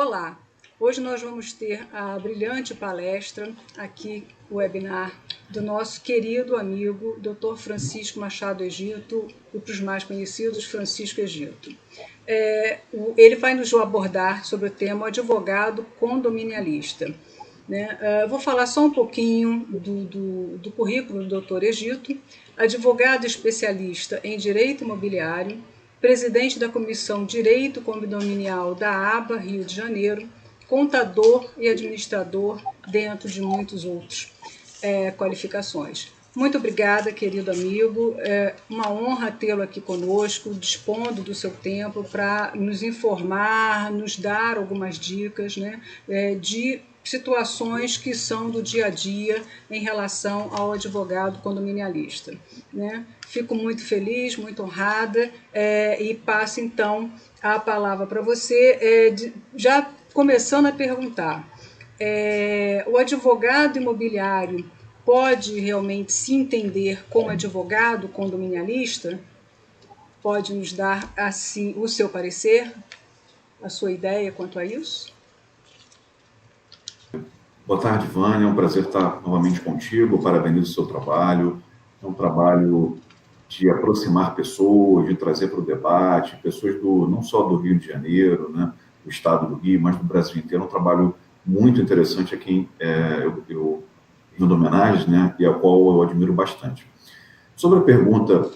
Olá, hoje nós vamos ter a brilhante palestra, aqui o webinar, do nosso querido amigo Dr. Francisco Machado Egito, e para os mais conhecidos, Francisco Egito. Ele vai nos abordar sobre o tema advogado condominialista. Vou falar só um pouquinho do currículo do Dr. Egito, advogado especialista em direito imobiliário, presidente da Comissão Direito Condominial da ABA, Rio de Janeiro, contador e administrador, dentro de muitos outros qualificações. Muito obrigada, querido amigo. É uma honra tê-lo aqui conosco, dispondo do seu tempo para nos informar, nos dar algumas dicas, de situações que são do dia a dia em relação ao advogado condominialista. Fico muito feliz, muito honrada e passo então a palavra para você, já começando a perguntar, o advogado imobiliário pode realmente se entender como advogado condominialista? Pode nos dar assim o seu parecer, a sua ideia quanto a isso? Boa tarde, Vânia. É um prazer estar novamente contigo. Parabenizo o seu trabalho. É um trabalho de aproximar pessoas, de trazer para o debate, pessoas não só do Rio de Janeiro, do estado do Rio, mas do Brasil inteiro. É um trabalho muito interessante a quem eu rindo homenagem, e a qual eu admiro bastante. Sobre a pergunta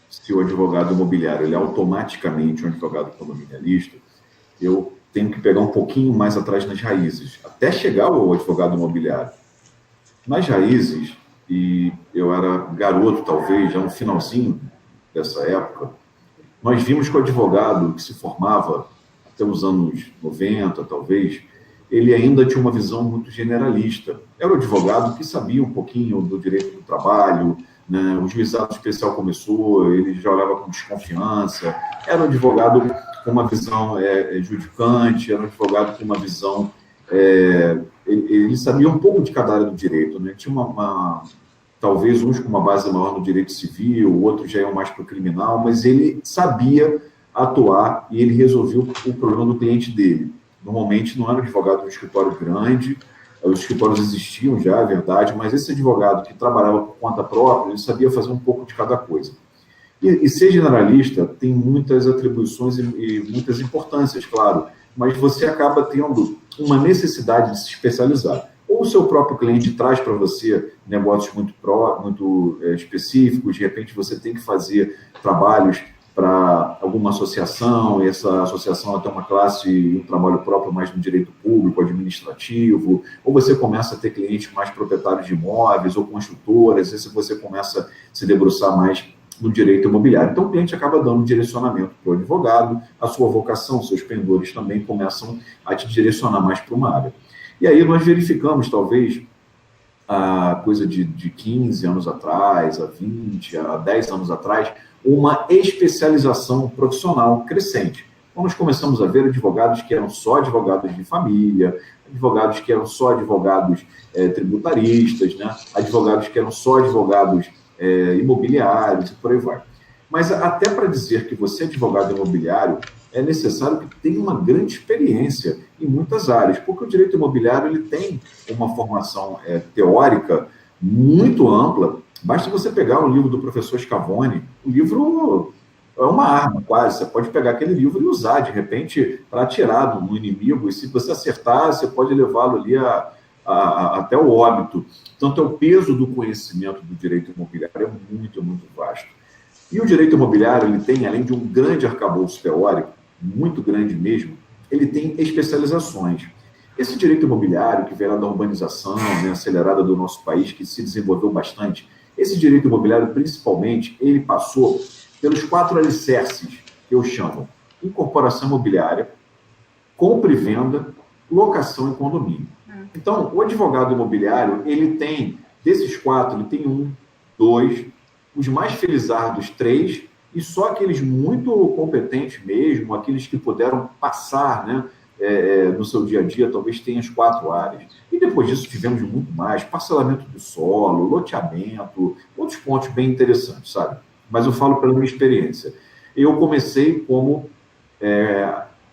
se o advogado imobiliário ele é automaticamente um advogado condominialista, eu tenho que pegar um pouquinho mais atrás nas raízes, até chegar ao advogado imobiliário. Nas raízes, e eu era garoto, talvez, já no finalzinho dessa época, nós vimos que o advogado que se formava até os anos 90, talvez, ele ainda tinha uma visão muito generalista. Era o advogado que sabia um pouquinho do direito do trabalho, o juizado especial começou, ele já olhava com desconfiança, era um advogado com uma visão judicante, era um advogado com uma visão... ele sabia um pouco de cada área do direito, Tinha talvez uns com uma base maior no direito civil, outros já iam mais para o criminal, mas ele sabia atuar e ele resolveu o problema do cliente dele. Normalmente não era um advogado de um escritório grande, os escritórios existiam já, é verdade, mas esse advogado que trabalhava por conta própria, ele sabia fazer um pouco de cada coisa. E ser generalista tem muitas atribuições e muitas importâncias, claro, mas você acaba tendo uma necessidade de se especializar. Ou o seu próprio cliente traz para você negócios muito específicos, de repente você tem que fazer trabalhos para alguma associação, e essa associação tem uma classe e um trabalho próprio mais no direito público, administrativo, ou você começa a ter clientes mais proprietários de imóveis ou construtoras, e você começa a se debruçar mais no direito imobiliário. Então, o cliente acaba dando direcionamento para o advogado, a sua vocação, seus pendores também começam a te direcionar mais para uma área. E aí nós verificamos, talvez, a coisa de 15 anos atrás, a 20, a 10 anos atrás, uma especialização profissional crescente. Então, nós começamos a ver advogados que eram só advogados de família, advogados que eram só advogados tributaristas, advogados que eram só advogados imobiliários e por aí vai. Mas até para dizer que você é advogado imobiliário, é necessário que tenha uma grande experiência em muitas áreas, porque o direito imobiliário ele tem uma formação teórica muito ampla. Basta você pegar o livro do professor Scavone, o livro é uma arma quase, você pode pegar aquele livro e usar, de repente, para atirar no inimigo, e se você acertar, você pode levá-lo ali até o óbito. Tanto é o peso do conhecimento do direito imobiliário, é muito, muito vasto. E o direito imobiliário, ele tem, além de um grande arcabouço teórico, muito grande mesmo, ele tem especializações. Esse direito imobiliário, que veio lá da urbanização acelerada do nosso país, que se desenvolveu bastante, esse direito imobiliário, principalmente, ele passou pelos 4 alicerces, que eu chamo incorporação imobiliária, compra e venda, locação e condomínio. Então, o advogado imobiliário, ele tem, desses 4, ele tem 1, 2, os mais felizardos 3, e só aqueles muito competentes mesmo, aqueles que puderam passar, no seu dia a dia, talvez tenha as 4 áreas. E depois disso tivemos muito mais, parcelamento do solo, loteamento, outros pontos bem interessantes, sabe? Mas eu falo pela minha experiência. Eu comecei como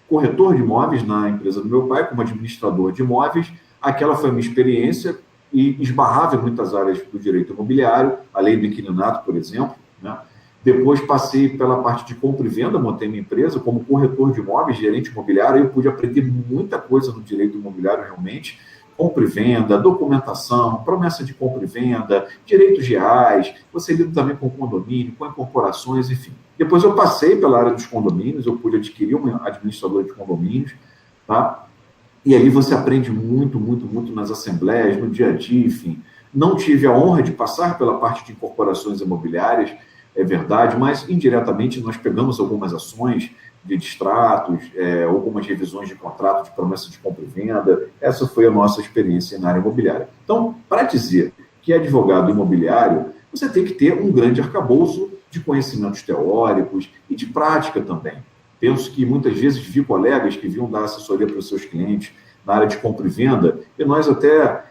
corretor de imóveis na empresa do meu pai, como administrador de imóveis. Aquela foi a minha experiência e esbarrava em muitas áreas do direito imobiliário, a lei do inquilinato, por exemplo, né? Depois passei pela parte de compra e venda, montei minha empresa como corretor de imóveis, gerente imobiliário, eu pude aprender muita coisa no direito imobiliário realmente, compra e venda, documentação, promessa de compra e venda, direitos reais, você lida também com condomínio, com incorporações, enfim. Depois eu passei pela área dos condomínios, eu pude adquirir uma administradora de condomínios, tá? E ali você aprende muito, muito, muito nas assembleias, no dia a dia, enfim. Não tive a honra de passar pela parte de incorporações imobiliárias, é verdade, mas indiretamente nós pegamos algumas ações de distratos, algumas revisões de contrato de promessa de compra e venda. Essa foi a nossa experiência na área imobiliária. Então, para dizer que é advogado imobiliário, você tem que ter um grande arcabouço de conhecimentos teóricos e de prática também. Penso que muitas vezes vi colegas que vinham dar assessoria para os seus clientes na área de compra e venda, e nós até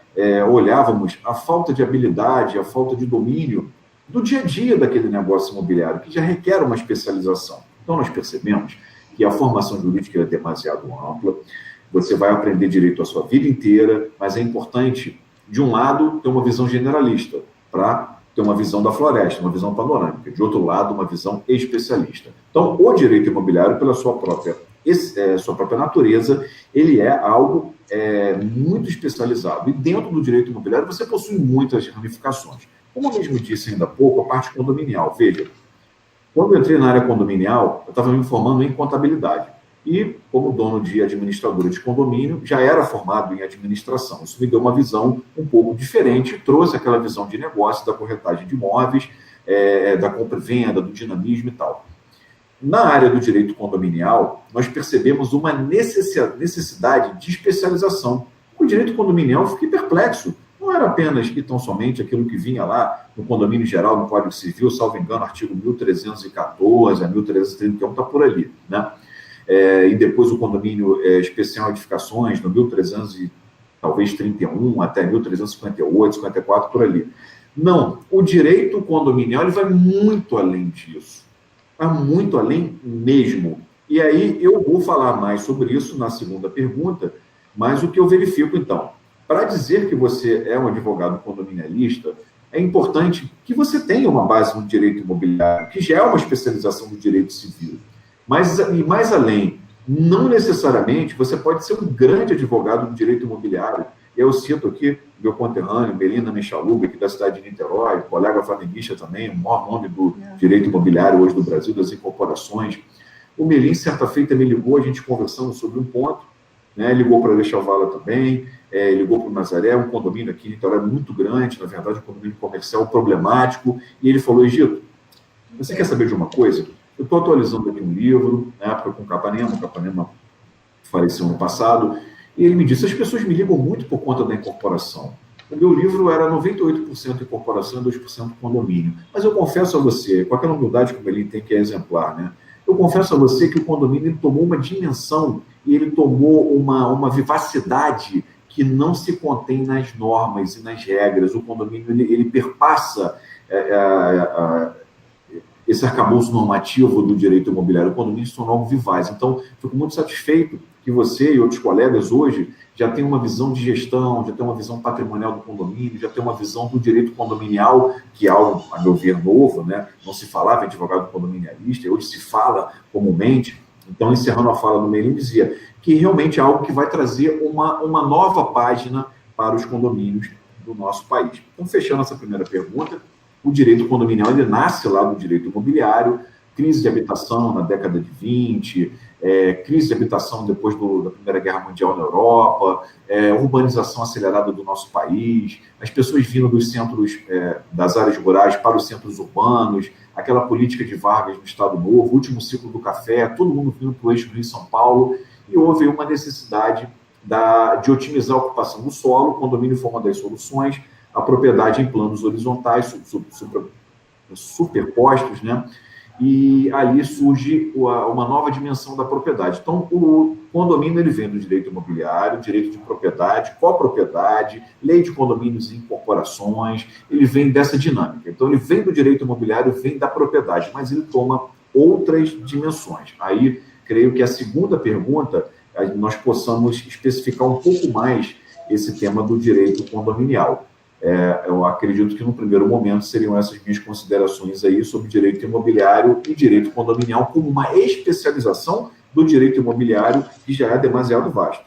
olhávamos a falta de habilidade, a falta de domínio do dia a dia daquele negócio imobiliário, que já requer uma especialização. Então, nós percebemos que a formação jurídica é demasiado ampla, você vai aprender direito a sua vida inteira, mas é importante, de um lado, ter uma visão generalista, para ter uma visão da floresta, uma visão panorâmica, de outro lado, uma visão especialista. Então, o direito imobiliário, pela sua própria natureza, ele é algo muito especializado. E dentro do direito imobiliário, você possui muitas ramificações. Como eu mesmo disse ainda há pouco, a parte condominial. Veja, quando eu entrei na área condominial, eu estava me formando em contabilidade. E, como dono de administradora de condomínio, já era formado em administração. Isso me deu uma visão um pouco diferente, trouxe aquela visão de negócio, da corretagem de imóveis, da compra e venda, do dinamismo e tal. Na área do direito condominial, nós percebemos uma necessidade de especialização. O direito condominial, eu fiquei perplexo. Não era apenas e tão somente aquilo que vinha lá no condomínio geral, no Código Civil, salvo engano, artigo 1314 a 1331, está por ali, né? E depois o condomínio especial edificações, no 1331 até 1358, 54, por ali. Não, o direito condominial ele vai muito além disso. Vai muito além mesmo. E aí eu vou falar mais sobre isso na segunda pergunta, mas o que eu verifico, então, para dizer que você é um advogado condominialista, é importante que você tenha uma base no direito imobiliário, que já é uma especialização do direito civil. Mas, e mais além, não necessariamente você pode ser um grande advogado do direito imobiliário. Eu cito aqui meu conterrâneo, Melina Michaluga, aqui da cidade de Niterói, colega flamenguista também, o maior nome do direito imobiliário hoje do Brasil, das incorporações. O Melim, certa feita, me ligou, a gente conversando sobre um ponto, né? Ligou para Aleixalvala também, ligou para o Nazaré, um condomínio aqui em Niterói muito grande, na verdade, um condomínio comercial problemático, e ele falou: Egito, você quer saber de uma coisa? Eu estou atualizando aqui um livro, na época com o Capanema faleceu ano passado, e ele me disse: as pessoas me ligam muito por conta da incorporação. O meu livro era 98% incorporação e 2% condomínio. Mas eu confesso a você, com aquela humildade que o Melim tem, que é exemplar, né? Eu confesso a você que o condomínio ele tomou uma dimensão e ele tomou uma vivacidade que não se contém nas normas e nas regras. O condomínio ele perpassa esse arcabouço normativo do direito imobiliário. O condomínio se tornou algo vivaz. Então, fico muito satisfeito que você e outros colegas hoje já têm uma visão de gestão, já têm uma visão patrimonial do condomínio, já têm uma visão do direito condominial, que é algo, a meu ver, novo, né? Não se falava em advogado condominialista, hoje se fala comumente. Então, encerrando a fala do Melim, dizia que realmente é algo que vai trazer uma nova página para os condomínios do nosso país. Então, fechando essa primeira pergunta, o direito condominial ele nasce lá do direito imobiliário, crise de habitação na década de 20, crise de habitação depois da Primeira Guerra Mundial na Europa, urbanização acelerada do nosso país, as pessoas vindo dos centros, das áreas rurais para os centros urbanos, aquela política de Vargas no Estado Novo, o último ciclo do café, todo mundo vindo para o eixo Rio e São Paulo, e houve uma necessidade de otimizar a ocupação do solo. O condomínio foi uma das soluções, a propriedade em planos horizontais, superpostos, né? E ali surge uma nova dimensão da propriedade. Então, o condomínio ele vem do direito imobiliário, direito de propriedade, copropriedade, lei de condomínios e incorporações, ele vem dessa dinâmica. Então, ele vem do direito imobiliário, vem da propriedade, mas ele toma outras dimensões. Aí, creio que a segunda pergunta, nós possamos especificar um pouco mais esse tema do direito condominial. Eu acredito que, no primeiro momento, seriam essas minhas considerações aí sobre direito imobiliário e direito condominial como uma especialização do direito imobiliário, que já é demasiado vasto.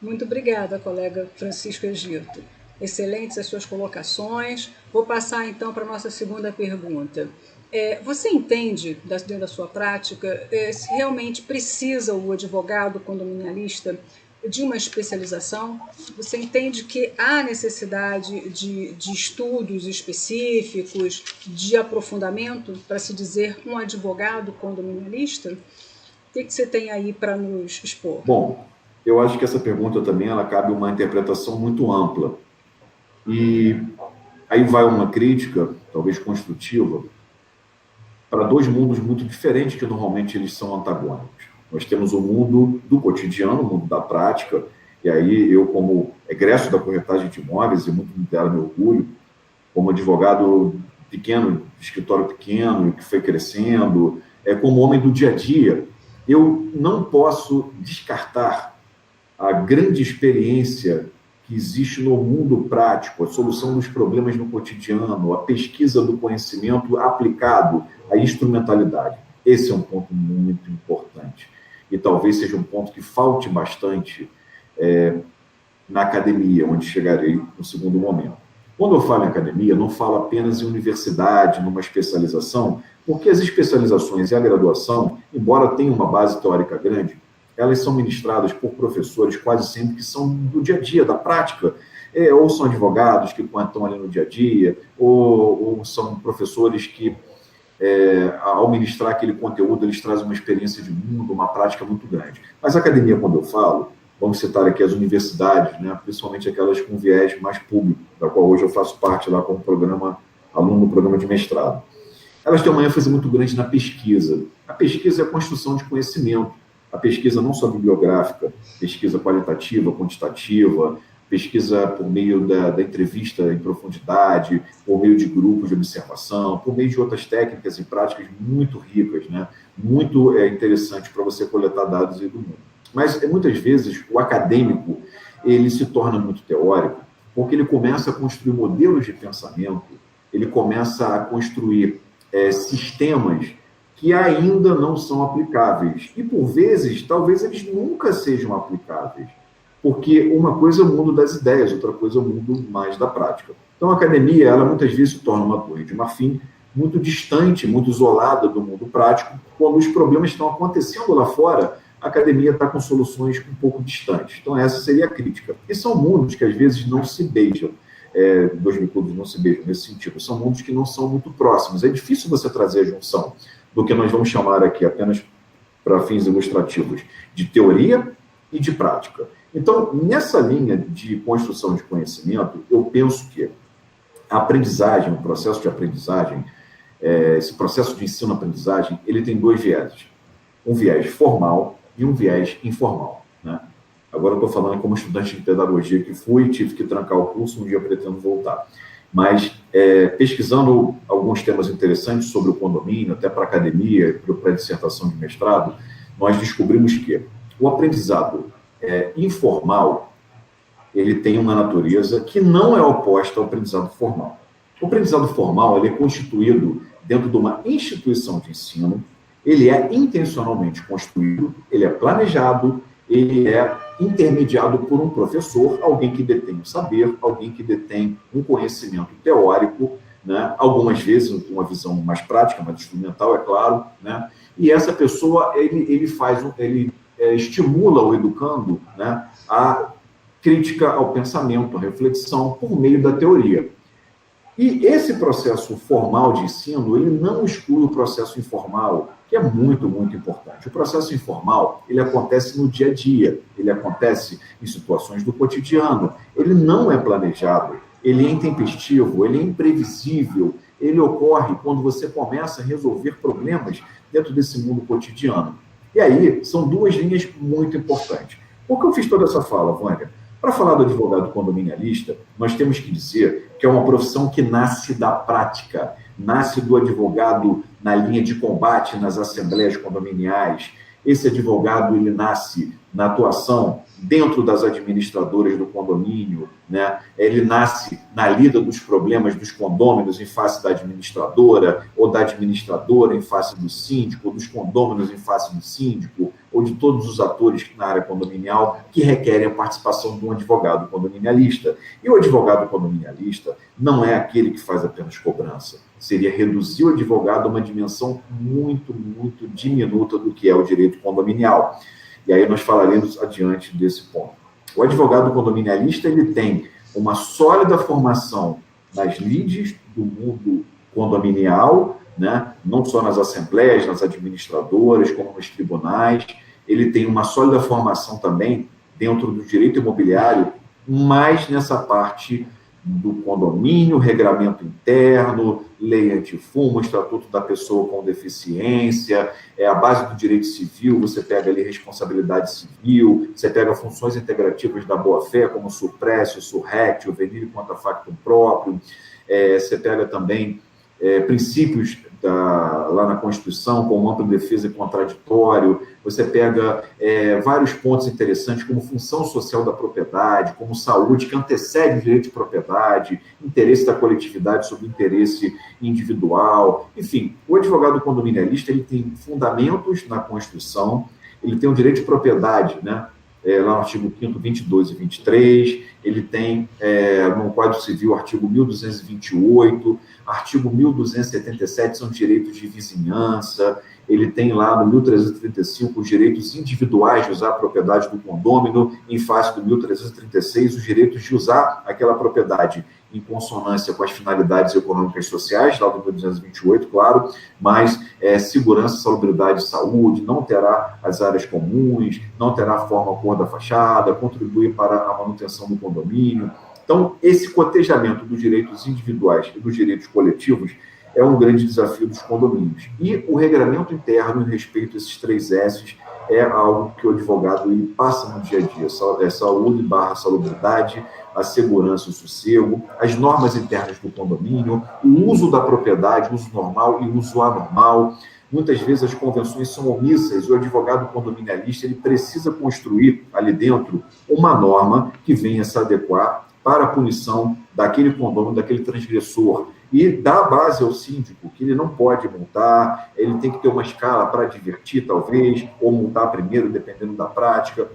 Muito obrigada, colega Francisco Egito. Excelentes as suas colocações. Vou passar, então, para a nossa segunda pergunta. Você entende, dentro da sua prática, se realmente precisa o advogado condominialista de uma especialização? Você entende que há necessidade de estudos específicos, de aprofundamento, para se dizer um advogado condominialista? O que você tem aí para nos expor? Bom, eu acho que essa pergunta também ela cabe uma interpretação muito ampla. E aí vai uma crítica, talvez construtiva, para dois mundos muito diferentes que normalmente eles são antagônicos. Nós temos o mundo do cotidiano, o mundo da prática, e aí eu, como egresso da corretagem de imóveis, e muito dela me orgulho, como advogado pequeno, de escritório pequeno, que foi crescendo, como homem do dia a dia, eu não posso descartar a grande experiência que existe no mundo prático, a solução dos problemas no cotidiano, a pesquisa do conhecimento aplicado à instrumentalidade. Esse é um ponto muito importante. E talvez seja um ponto que falte bastante na academia, onde chegarei no segundo momento. Quando eu falo em academia, não falo apenas em universidade, numa especialização, porque as especializações e a graduação, embora tenham uma base teórica grande, elas são ministradas por professores quase sempre que são do dia a dia, da prática, ou são advogados que estão ali no dia a dia, ou são professores que, ao ministrar aquele conteúdo, eles trazem uma experiência de mundo, uma prática muito grande. Mas a academia, quando eu falo, vamos citar aqui as universidades, né, principalmente aquelas com viés mais público, da qual hoje eu faço parte lá como aluno do programa de mestrado. Elas têm uma ênfase muito grande na pesquisa. A pesquisa é a construção de conhecimento. A pesquisa não só bibliográfica, pesquisa qualitativa, quantitativa, pesquisa por meio da entrevista em profundidade, por meio de grupos de observação, por meio de outras técnicas e práticas muito ricas, né? Muito interessante para você coletar dados aí do mundo. Mas, muitas vezes, o acadêmico ele se torna muito teórico, porque ele começa a construir modelos de pensamento, ele começa a construir sistemas que ainda não são aplicáveis. E, por vezes, talvez eles nunca sejam aplicáveis. Porque uma coisa é o mundo das ideias, outra coisa é o mundo mais da prática. Então, a academia, ela muitas vezes se torna uma torre de marfim muito distante, muito isolada do mundo prático. Quando os problemas estão acontecendo lá fora, a academia está com soluções um pouco distantes. Então, essa seria a crítica. E são mundos que, às vezes, não se beijam. Dois clubes não se beijam nesse sentido. São mundos que não são muito próximos. É difícil você trazer a junção do que nós vamos chamar aqui, apenas para fins ilustrativos, de teoria e de prática. Então, nessa linha de construção de conhecimento, eu penso que a aprendizagem, o processo de aprendizagem, esse processo de ensino-aprendizagem, ele tem dois vieses. Um viés formal e um viés informal, né? Agora eu estou falando como estudante de pedagogia que fui, tive que trancar o curso, um dia pretendo voltar. Mas, pesquisando alguns temas interessantes sobre o condomínio, até para a academia, para a dissertação de mestrado, nós descobrimos que o aprendizado informal, ele tem uma natureza que não é oposta ao aprendizado formal. O aprendizado formal ele é constituído dentro de uma instituição de ensino, ele é intencionalmente construído, ele é planejado, ele é intermediado por um professor, alguém que detém um saber, alguém que detém um conhecimento teórico, né? Algumas vezes uma visão mais prática, mais instrumental, é claro, né? E essa pessoa, ele estimula o educando, né, a crítica ao pensamento, a reflexão, por meio da teoria. E esse processo formal de ensino, ele não exclui o processo informal, que é muito, muito importante. O processo informal, ele acontece no dia a dia, ele acontece em situações do cotidiano, ele não é planejado, ele é intempestivo, ele é imprevisível, ele ocorre quando você começa a resolver problemas dentro desse mundo cotidiano. E aí, são duas linhas muito importantes. Por que eu fiz toda essa fala, Vânia? Para falar do advogado condominialista, nós temos que dizer que é uma profissão que nasce da prática, nasce do advogado na linha de combate nas assembleias condominiais. Esse advogado, ele nasce na atuação dentro das administradoras do condomínio, né? Ele nasce na lida dos problemas dos condôminos em face da administradora, ou da administradora em face do síndico, ou dos condôminos em face do síndico, ou de todos os atores na área condominial que requerem a participação de um advogado condominialista. E o advogado condominialista não é aquele que faz apenas cobrança. Seria reduzir o advogado a uma dimensão muito, muito diminuta do que é o direito condominial. E aí nós falaremos adiante desse ponto. O advogado condominialista, ele tem uma sólida formação nas lides do mundo condominial, né? Não só nas assembleias, nas administradoras, como nos tribunais. Ele tem uma sólida formação também dentro do direito imobiliário, mais nessa parte do condomínio, regramento interno, lei antifumo, estatuto da pessoa com deficiência, a base do direito civil, você pega ali responsabilidade civil, você pega funções integrativas da boa-fé, como suprécio, surrectio, venire contra factum próprio, você pega também princípios lá na Constituição, como ampla defesa e contraditório, você pega vários pontos interessantes, como função social da propriedade, como saúde, que antecede o direito de propriedade, interesse da coletividade sobre interesse individual. Enfim, o advogado condominialista, ele tem fundamentos na Constituição, ele tem o direito de propriedade, né? Lá no artigo 5º, 22 e 23, ele tem no Código Civil, artigo 1228, artigo 1277 são direitos de vizinhança, ele tem lá no 1335 os direitos individuais de usar a propriedade do condômino, em face do 1336 os direitos de usar aquela propriedade em consonância com as finalidades econômicas e sociais, lá do 1228, claro, mas segurança, salubridade e saúde, não terá as áreas comuns, não terá a forma cor da fachada, contribuir para a manutenção do condomínio. Então, esse cotejamento dos direitos individuais e dos direitos coletivos é um grande desafio dos condomínios. E o regramento interno em respeito a esses 3 S's é algo que o advogado ele passa no dia a dia. Saúde / salubridade, a segurança e o sossego, as normas internas do condomínio, o uso da propriedade, uso normal e uso anormal. Muitas vezes as convenções são omissas, o advogado condominialista ele precisa construir ali dentro uma norma que venha se adequar para a punição daquele condômino, daquele transgressor. E dá base ao síndico que ele não pode multar, ele tem que ter uma escala para advertir, talvez, ou multar primeiro, dependendo da prática.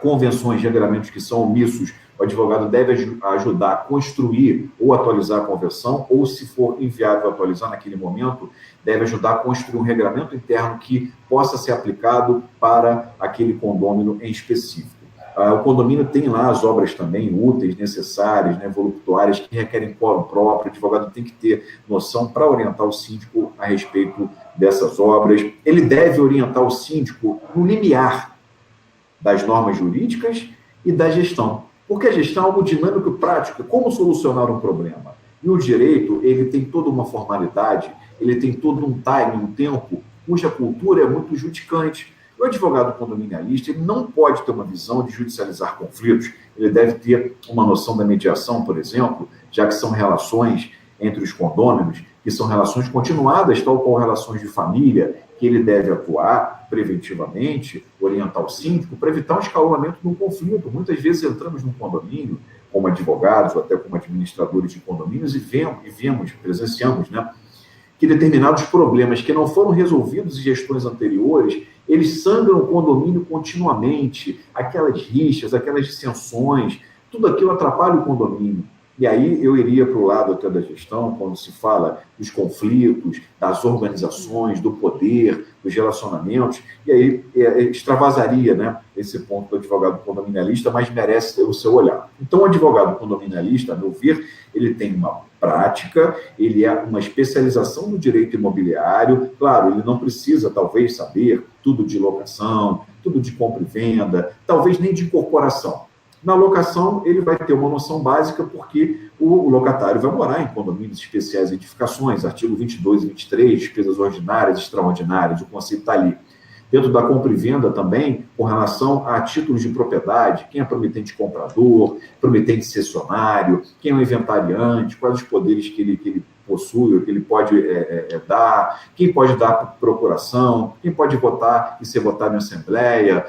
Convenções, regramentos que são omissos, o advogado deve ajudar a construir ou atualizar a convenção, ou, se for inviável atualizar naquele momento, deve ajudar a construir um regramento interno que possa ser aplicado para aquele condômino em específico. O condomínio tem lá as obras também úteis, necessárias, né, voluptuárias, que requerem quórum próprio. O advogado tem que ter noção para orientar o síndico a respeito dessas obras. Ele deve orientar o síndico no limiar das normas jurídicas e da gestão. Porque a gestão é algo dinâmico e prático, como solucionar um problema. E o direito, ele tem toda uma formalidade, ele tem todo um time, um tempo, cuja cultura é muito judicante. O advogado condominialista ele não pode ter uma visão de judicializar conflitos, ele deve ter uma noção da mediação, por exemplo, já que são relações entre os condôminos, que são relações continuadas, tal qual relações de família, que ele deve atuar preventivamente, orientar o síndico, para evitar um escalonamento de um conflito. Muitas vezes entramos num condomínio, como advogados ou até como administradores de condomínios, presenciamos, né, que determinados problemas que não foram resolvidos em gestões anteriores, eles sangram o condomínio continuamente, aquelas rixas, aquelas dissensões, tudo aquilo atrapalha o condomínio. E aí eu iria para o lado até da gestão, quando se fala dos conflitos, das organizações, do poder, dos relacionamentos, e aí extravasaria, né, esse ponto do advogado condominialista, mas merece ter o seu olhar. Então, o advogado condominialista, a meu ver, ele tem uma prática, ele é uma especialização no direito imobiliário. Claro, ele não precisa, talvez, saber tudo de locação, tudo de compra e venda, talvez nem de incorporação. Na locação, ele vai ter uma noção básica, porque o locatário vai morar em condomínios especiais e edificações, artigo 22 e 23, despesas ordinárias, extraordinárias, o conceito está ali. Dentro da compra e venda também, com relação a títulos de propriedade, quem é promitente comprador, promitente cessionário, quem é o inventariante, quais os poderes que ele possui, o que ele pode dar, quem pode dar procuração, quem pode votar e ser votado em assembleia,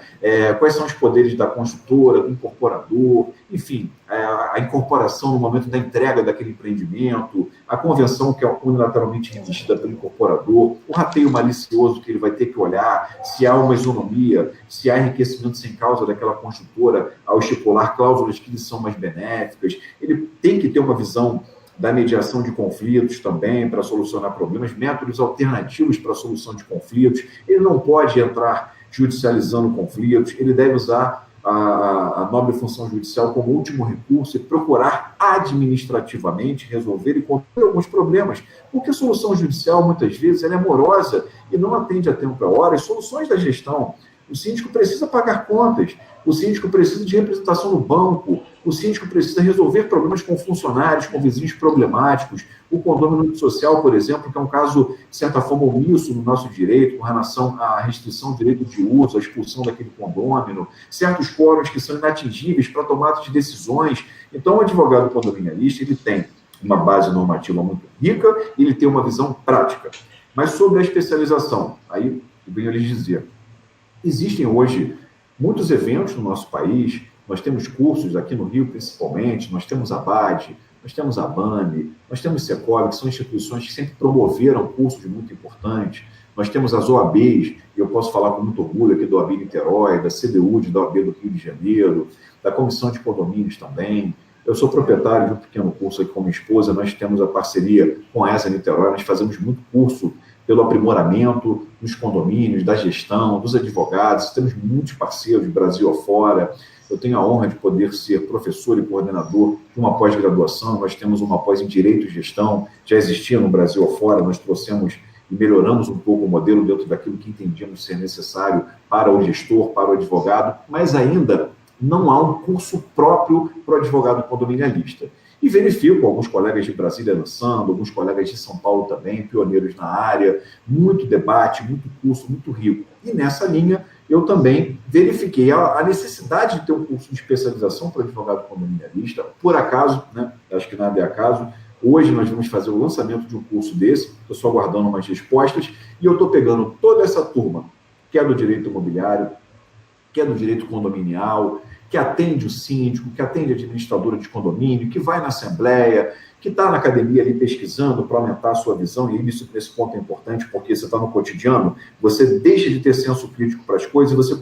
quais são os poderes da construtora, do incorporador, enfim, a incorporação no momento da entrega daquele empreendimento, a convenção que é unilateralmente resistida pelo incorporador, o rateio malicioso que ele vai ter que olhar, se há uma isonomia, se há enriquecimento sem causa daquela construtora ao estipular cláusulas que lhe são mais benéficas. Ele tem que ter uma visão da mediação de conflitos também para solucionar problemas, métodos alternativos para a solução de conflitos. Ele não pode entrar judicializando conflitos, ele deve usar a nobre função judicial como último recurso e procurar administrativamente resolver e conter alguns problemas, porque a solução judicial, muitas vezes, ela é morosa e não atende a tempo e a hora as soluções da gestão. O síndico precisa pagar contas, o síndico precisa de representação no banco, o síndico precisa resolver problemas com funcionários, com vizinhos problemáticos. O condomínio social, por exemplo, que é um caso, de certa forma, omisso no nosso direito, com relação à restrição do direito de uso, à expulsão daquele condômino, certos quóruns que são inatingíveis para tomada de decisões. Então, o advogado condominialista, ele tem uma base normativa muito rica, ele tem uma visão prática. Mas sobre a especialização, aí eu venho lhes dizer, existem hoje muitos eventos no nosso país, nós temos cursos aqui no Rio, principalmente, nós temos a BAD, nós temos a ABAME, nós temos Secov, que são instituições que sempre promoveram cursos muito importantes, nós temos as OABs, e eu posso falar com muito orgulho aqui do OAB Niterói, da CDUD, da OAB do Rio de Janeiro, da Comissão de Condomínios também. Eu sou proprietário de um pequeno curso aqui com minha esposa, nós temos a parceria com a ESA Niterói, nós fazemos muito curso pelo aprimoramento dos condomínios, da gestão, dos advogados, temos muitos parceiros de Brasil afora. Eu tenho a honra de poder ser professor e coordenador de uma pós-graduação, nós temos uma pós em Direito e Gestão, já existia no Brasil afora, nós trouxemos e melhoramos um pouco o modelo dentro daquilo que entendíamos ser necessário para o gestor, para o advogado, mas ainda não há um curso próprio para o advogado condominialista. E verifico alguns colegas de Brasília lançando, alguns colegas de São Paulo também, pioneiros na área, muito debate, muito curso, muito rico. E nessa linha, eu também verifiquei a necessidade de ter um curso de especialização para advogado condominialista. Por acaso, né, acho que nada é acaso, hoje nós vamos fazer o lançamento de um curso desse, estou só aguardando umas respostas, e eu estou pegando toda essa turma, que é do direito imobiliário, que é do direito condominial, que atende o síndico, que atende a administradora de condomínio, que vai na assembleia, que está na academia ali pesquisando para aumentar a sua visão, e isso, esse ponto é importante, porque você está no cotidiano, você deixa de ter senso crítico para as coisas e você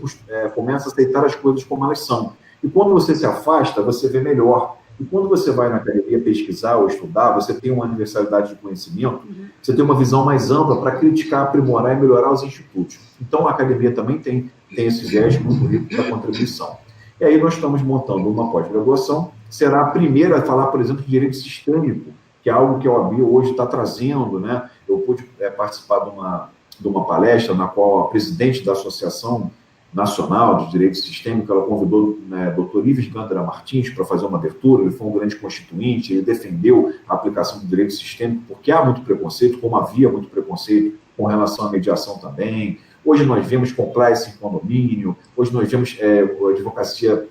começa a aceitar as coisas como elas são. E quando você se afasta, você vê melhor. E quando você vai na academia pesquisar ou estudar, você tem uma universalidade de conhecimento, você tem uma visão mais ampla para criticar, aprimorar e melhorar os institutos. Então, a academia também tem esse viés muito rico para contribuição. E aí nós estamos montando uma pós-graduação, será a primeira a falar, por exemplo, de direito sistêmico, que é algo que a OAB hoje está trazendo, né? Eu pude participar de uma palestra na qual a presidente da Associação Nacional de Direito Sistêmico, ela convidou o Dr. Ives Gandara Martins para fazer uma abertura, ele foi um grande constituinte, ele defendeu a aplicação do direito sistêmico, porque há muito preconceito, como havia muito preconceito com relação à mediação também. Hoje nós vemos compliance em condomínio, hoje nós vemos advocacia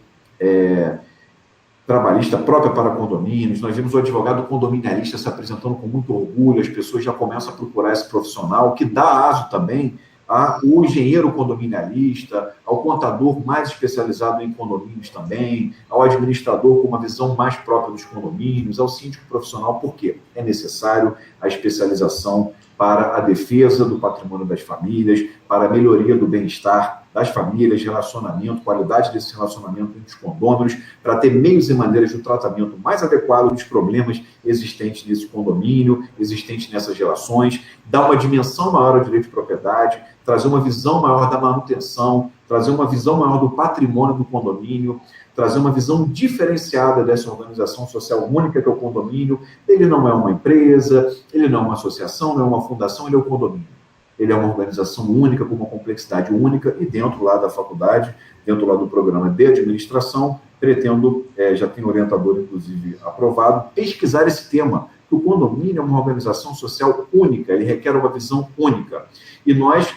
trabalhista própria para condomínios, nós vemos o advogado condominialista se apresentando com muito orgulho, as pessoas já começam a procurar esse profissional, que dá aso também ao engenheiro condominialista, ao contador mais especializado em condomínios também, ao administrador com uma visão mais própria dos condomínios, ao síndico profissional, porque é necessário a especialização para a defesa do patrimônio das famílias, para a melhoria do bem-estar das famílias, relacionamento, qualidade desse relacionamento entre os condôminos, para ter meios e maneiras de um tratamento mais adequado dos problemas existentes nesse condomínio, existentes nessas relações, dar uma dimensão maior ao direito de propriedade, trazer uma visão maior da manutenção, trazer uma visão maior do patrimônio do condomínio, trazer uma visão diferenciada dessa organização social única que é o condomínio. Ele não é uma empresa, ele não é uma associação, não é uma fundação, ele é o condomínio. Ele é uma organização única, com uma complexidade única, e dentro lá da faculdade, dentro lá do programa de administração, pretendo, já tem orientador, inclusive, aprovado, pesquisar esse tema, que o condomínio é uma organização social única, ele requer uma visão única. E nós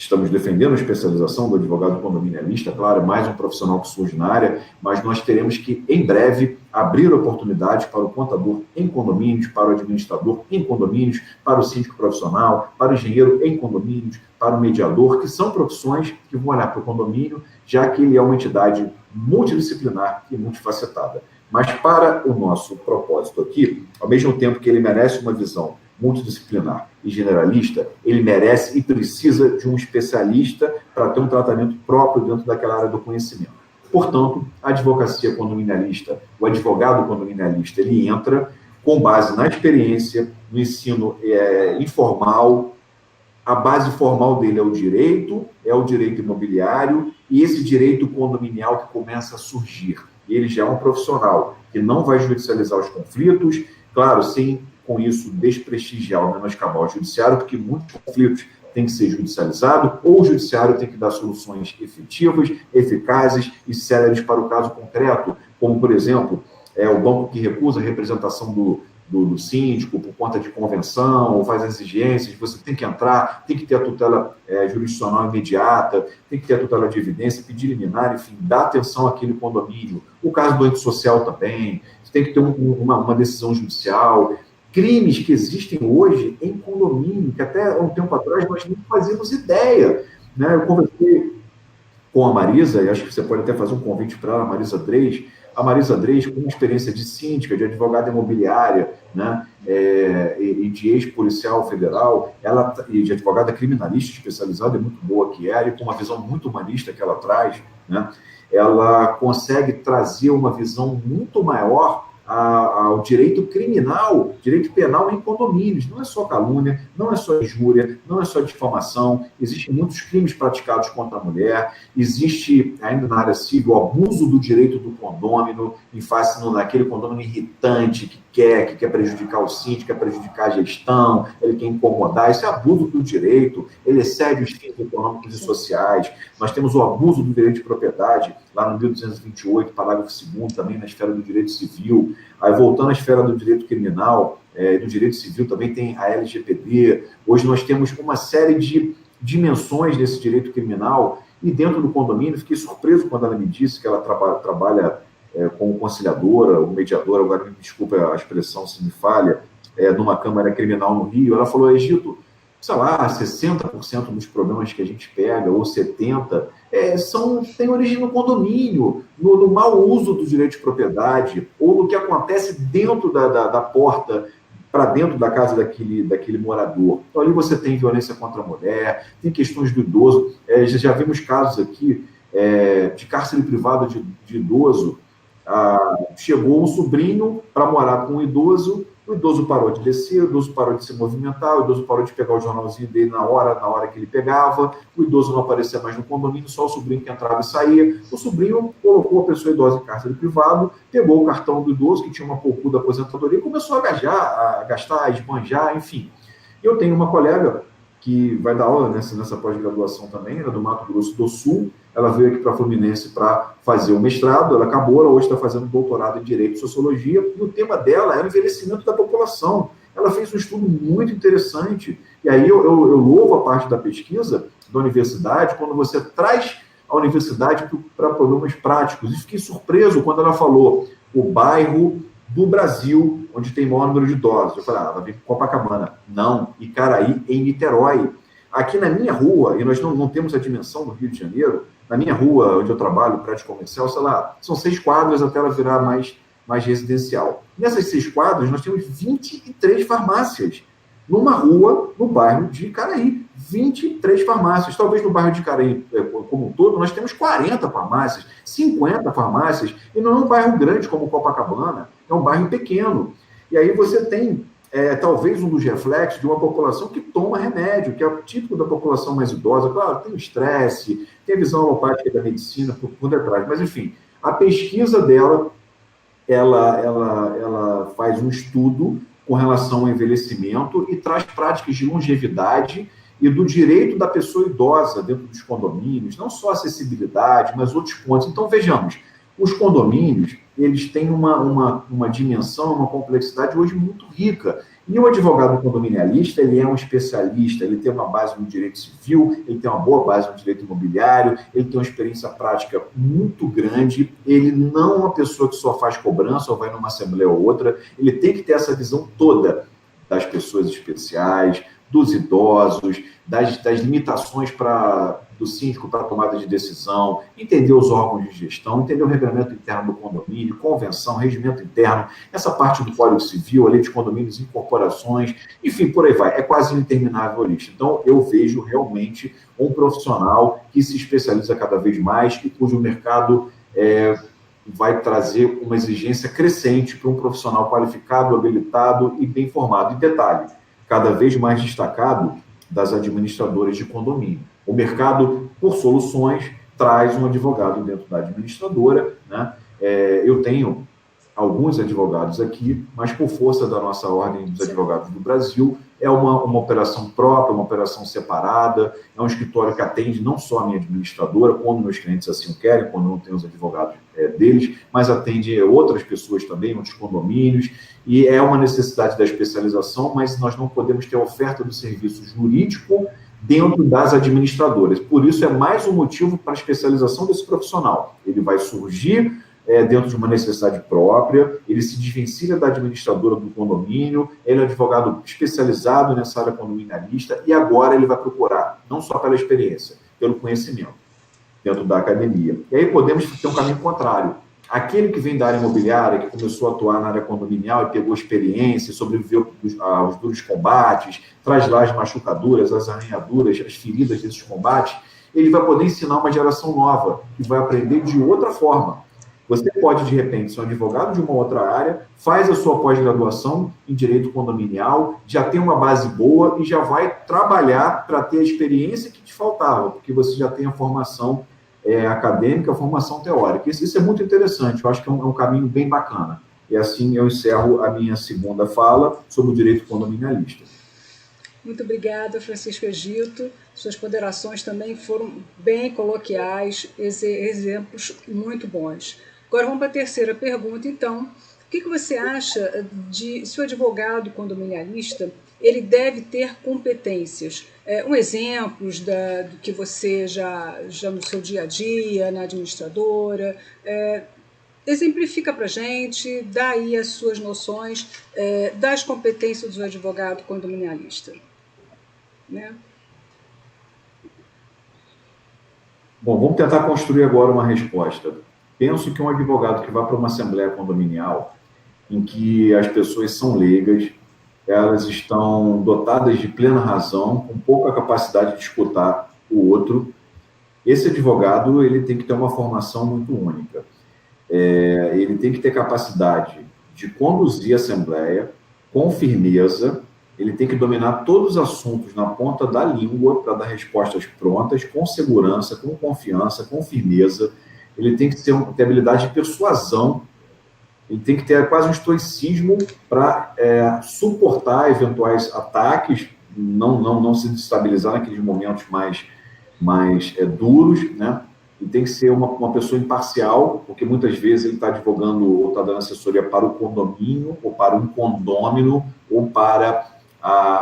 estamos defendendo a especialização do advogado condominialista, claro, mais um profissional que surge na área, mas nós teremos que, em breve, abrir oportunidades para o contador em condomínios, para o administrador em condomínios, para o síndico profissional, para o engenheiro em condomínios, para o mediador, que são profissões que vão olhar para o condomínio, já que ele é uma entidade multidisciplinar e multifacetada. Mas para o nosso propósito aqui, ao mesmo tempo que ele merece uma visão multidisciplinar e generalista, ele merece e precisa de um especialista para ter um tratamento próprio dentro daquela área do conhecimento. Portanto, a advocacia condominialista, o advogado condominialista, ele entra com base na experiência, no ensino informal. A base formal dele é o direito imobiliário e esse direito condominial que começa a surgir. E ele já é um profissional que não vai judicializar os conflitos, claro, sem com isso desprestigiar ou menoscabar o judiciário, porque muitos conflitos têm que ser judicializados, ou o judiciário tem que dar soluções efetivas, eficazes e céleres para o caso concreto, como, por exemplo, o banco que recusa a representação do síndico por conta de convenção, ou faz exigências, você tem que entrar, tem que ter a tutela jurisdicional imediata, tem que ter a tutela de evidência, pedir liminar, enfim, dar atenção àquele condomínio. O caso do ente social também, tem que ter uma decisão judicial. Crimes que existem hoje em condomínio, que até um tempo atrás nós não fazíamos ideia. Né? Eu conversei com a Marisa, e acho que você pode até fazer um convite para ela, a Marisa Dreis. A Marisa Dreis, com experiência de síndica, de advogada imobiliária, né? E de ex-policial federal, e de advogada criminalista especializada, é muito boa que é, e com uma visão muito humanista que ela traz, né? Ela consegue trazer uma visão muito maior ao direito criminal, direito penal em condomínios. Não é só calúnia, não é só injúria, não é só difamação. Existem muitos crimes praticados contra a mulher. Existe, ainda na área civil, o abuso do direito do condômino, em face naquele condômino irritante que quer prejudicar o síndico, quer prejudicar a gestão, ele quer incomodar. Isso é abuso do direito, ele excede os fins econômicos e sociais. Nós temos o abuso do direito de propriedade, lá no 1228, parágrafo 2º, também na esfera do direito civil. Aí, voltando à esfera do direito criminal, do direito civil, também tem a LGPD. Hoje nós temos uma série de dimensões desse direito criminal, e dentro do condomínio, fiquei surpreso quando ela me disse que ela trabalha como conciliadora, ou mediadora, agora me desculpa a expressão se me falha, numa Câmara Criminal no Rio. Ela falou, Egito, sei lá, 60% dos problemas que a gente pega, ou 70%, tem origem no condomínio, no mau uso do direito de propriedade, ou no que acontece dentro da porta, para dentro da casa daquele morador. Então, ali você tem violência contra a mulher, tem questões do idoso. Já vimos casos aqui de cárcere privado de idoso. Chegou um sobrinho para morar com o idoso parou de descer, o idoso parou de se movimentar, o idoso parou de pegar o jornalzinho dele na hora que ele pegava, o idoso não aparecia mais no condomínio, só o sobrinho que entrava e saía. O sobrinho colocou a pessoa idosa em cárcere privado, pegou o cartão do idoso, que tinha uma pouco da aposentadoria, e começou a gastar, a esbanjar, enfim. Eu tenho uma colega que vai dar aula nessa pós-graduação também, ela é do Mato Grosso do Sul. Ela veio aqui para a Fluminense para fazer o mestrado, ela acabou, ela hoje está fazendo doutorado em Direito e Sociologia, e o tema dela é o envelhecimento da população. Ela fez um estudo muito interessante, e aí eu louvo a parte da pesquisa da universidade, quando você traz a universidade para problemas práticos, e fiquei surpreso quando ela falou o bairro do Brasil onde tem maior número de idosos. Eu falei, vai vir Copacabana. Não, Icaraí, em Niterói. Aqui na minha rua, e nós não temos a dimensão do Rio de Janeiro, na minha rua, onde eu trabalho, prédio comercial, sei lá, são 6 quadras até ela virar mais residencial. Nessas 6 quadras, nós temos 23 farmácias. Numa rua, no bairro de Icaraí. 23 farmácias. Talvez no bairro de Icaraí, como um todo, nós temos 40 farmácias, 50 farmácias, e não é um bairro grande como Copacabana, é um bairro pequeno. E aí você tem, talvez, um dos reflexos de uma população que toma remédio, que é típico da população mais idosa. Claro, tem o estresse, tem a visão alopática da medicina por detrás, mas, enfim, a pesquisa dela, ela faz um estudo com relação ao envelhecimento e traz práticas de longevidade e do direito da pessoa idosa dentro dos condomínios, não só acessibilidade, mas outros pontos. Então, vejamos, os condomínios, eles têm uma dimensão, uma complexidade hoje muito rica. E o advogado condominialista, ele é um especialista, ele tem uma base no direito civil, ele tem uma boa base no direito imobiliário, ele tem uma experiência prática muito grande, ele não é uma pessoa que só faz cobrança ou vai numa assembleia ou outra, ele tem que ter essa visão toda das pessoas especiais, dos idosos, das limitações do síndico para a tomada de decisão, entender os órgãos de gestão, entender o regramento interno do condomínio, convenção, regimento interno, essa parte do Código Civil, a lei de condomínios e incorporações, enfim, por aí vai. É quase interminável a lista. Então, eu vejo realmente um profissional que se especializa cada vez mais e cujo mercado vai trazer uma exigência crescente para um profissional qualificado, habilitado e bem formado. E detalhe, cada vez mais destacado das administradoras de condomínio. O mercado, por soluções, traz um advogado dentro da administradora, né? Eu tenho alguns advogados aqui, mas por força da nossa Ordem dos Advogados do Brasil, é uma operação própria, uma operação separada, é um escritório que atende não só a minha administradora, quando meus clientes assim o querem, quando não tem os advogados deles, mas atende outras pessoas também, outros condomínios, e é uma necessidade da especialização, mas nós não podemos ter oferta do serviço jurídico dentro das administradoras. Por isso, é mais um motivo para a especialização desse profissional. Ele vai surgir dentro de uma necessidade própria, ele se desvencilha da administradora do condomínio, ele é um advogado especializado nessa área condominialista e agora ele vai procurar, não só pela experiência, pelo conhecimento dentro da academia. E aí podemos ter um caminho contrário. Aquele que vem da área imobiliária, que começou a atuar na área condominial e pegou experiência, sobreviveu aos duros combates, traz lá as machucaduras, as arranhaduras, as feridas desses combates, ele vai poder ensinar uma geração nova, que vai aprender de outra forma. Você pode, de repente, ser um advogado de uma outra área, faz a sua pós-graduação em direito condominial, já tem uma base boa e já vai trabalhar para ter a experiência que te faltava, porque você já tem a formação acadêmica, a formação teórica. Isso é muito interessante, eu acho que é um caminho bem bacana. E assim eu encerro a minha segunda fala sobre o direito condominialista. Muito obrigada, Francisco Egito. Suas ponderações também foram bem coloquiais, exemplos muito bons. Agora vamos para a terceira pergunta, então. O que você acha de se o advogado condominialista ele deve ter competências? Exemplos do que você já no seu dia a dia, na administradora, exemplifica para a gente, dá aí as suas noções das competências do advogado condominialista. Né? Bom, vamos tentar construir agora uma resposta. Penso que um advogado que vá para uma assembleia condominial, em que as pessoas são leigas, elas estão dotadas de plena razão, com pouca capacidade de escutar o outro, esse advogado ele tem que ter uma formação muito única. Ele tem que ter capacidade de conduzir a assembleia com firmeza, ele tem que dominar todos os assuntos na ponta da língua para dar respostas prontas, com segurança, com confiança, com firmeza. Ele tem que ter habilidade de persuasão, ele tem que ter quase um estoicismo para suportar eventuais ataques, não se destabilizar naqueles momentos mais duros, né? E tem que ser uma pessoa imparcial, porque muitas vezes ele está advogando ou está dando assessoria para o condomínio, ou para um condômino, ou para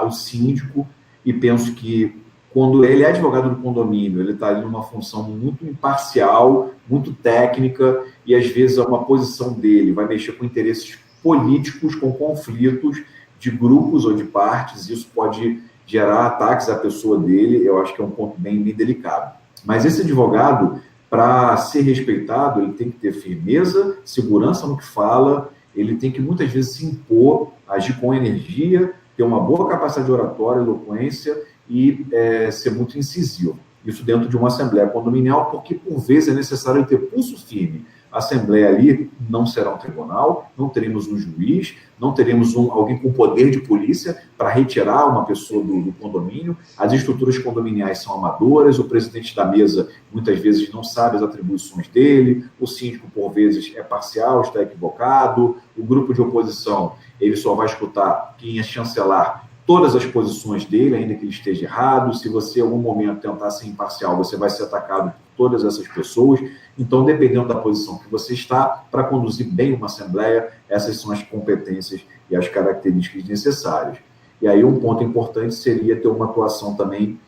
o síndico, e penso que quando ele é advogado do condomínio, ele está ali numa função muito imparcial, muito técnica, e às vezes uma posição dele vai mexer com interesses políticos, com conflitos de grupos ou de partes, isso pode gerar ataques à pessoa dele, eu acho que é um ponto bem delicado. Mas esse advogado, para ser respeitado, ele tem que ter firmeza, segurança no que fala, ele tem que muitas vezes se impor, agir com energia, ter uma boa capacidade de oratória, eloquência e ser muito incisivo. Isso dentro de uma assembleia condominial, porque por vezes é necessário ter pulso firme. A assembleia ali não será um tribunal, não teremos um juiz, não teremos alguém com poder de polícia para retirar uma pessoa do condomínio. As estruturas condominiais são amadoras, o presidente da mesa muitas vezes não sabe as atribuições dele, o síndico por vezes é parcial, está equivocado, o grupo de oposição ele só vai escutar quem é chancelar todas as posições dele, ainda que ele esteja errado. Se você, em algum momento, tentar ser imparcial, você vai ser atacado por todas essas pessoas. Então, dependendo da posição que você está, para conduzir bem uma assembleia, essas são as competências e as características necessárias. E aí um ponto importante seria ter uma atuação também